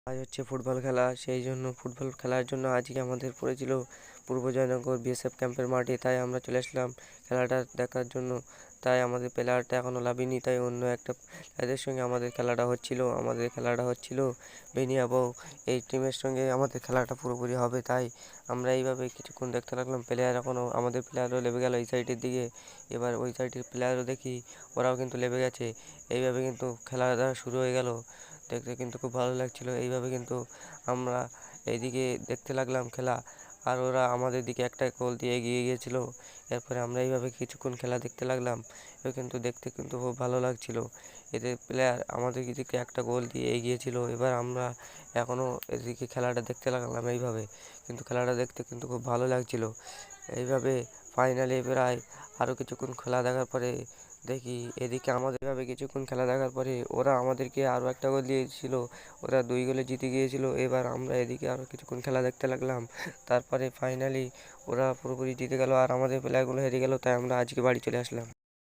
আজ হচ্ছে ফুটবল খেলা, সেই জন্য ফুটবল খেলার জন্য আজকে আমাদের পড়েছিল পূর্ব জয়নগর বিএসএফ ক্যাম্পের মাঠে। তাই আমরা চলে আসলাম খেলাটা দেখার জন্য। তাই আমাদের প্লেয়ারটা এখনও নামেনি, তাই অন্য একটা প্লেয়ারের সঙ্গে আমাদের খেলাটা হচ্ছিল বেনিয়াবো এই টিমের সঙ্গে আমাদের খেলাটা পুরোপুরি হবে। তাই আমরা এইভাবে কিছুক্ষণ দেখতে লাগলাম। আমাদের প্লেয়ারও লেবে গেল এই সাইডের দিকে। এবার ওই সাইডের প্লেয়ারও দেখি ওরাও কিন্তু লেবে গেছে। এইভাবে কিন্তু খেলাটা শুরু হয়ে গেল। দেখতে কিন্তু খুব ভালো লাগছিল। এইভাবে কিন্তু আমরা এইদিকে দেখতে লাগলাম খেলা, আর ওরা আমাদের দিকে একটা গোল দিয়ে এগিয়ে গিয়েছিল। এরপরে আমরা এইভাবে কিছুক্ষণ খেলা দেখতে লাগলাম। কিন্তু দেখতে কিন্তু খুব ভালো লাগছিল। এদের প্লেয়ার আমাদের দিকে একটা গোল দিয়ে এগিয়েছিল। এবার আমরা এখনও এদিকে খেলাটা দেখতে লাগলাম এইভাবে। কিন্তু খেলাটা দেখতে কিন্তু খুব ভালো লাগছিল। এইভাবে ফাইনালে প্রায় আরও কিছুক্ষণ খেলা দেখার পরে দেখি এদিকে আমাদের এভাবে কিছুক্ষণ খেলা দেখার পরে ওরা আমাদেরকে আরও একটা গোল দিয়েছিল। ওরা 2 গোলে জিতে গিয়েছিল। এবার আমরা এদিকে আরও কিছুক্ষণ খেলা দেখতে লাগলাম। তারপরে ফাইনালি ওরা পুরোপুরি জিতে গেল আর আমাদের প্লেয়ারগুলো হেরে গেল। তাই আমরা আজকে বাড়ি চলে আসলাম।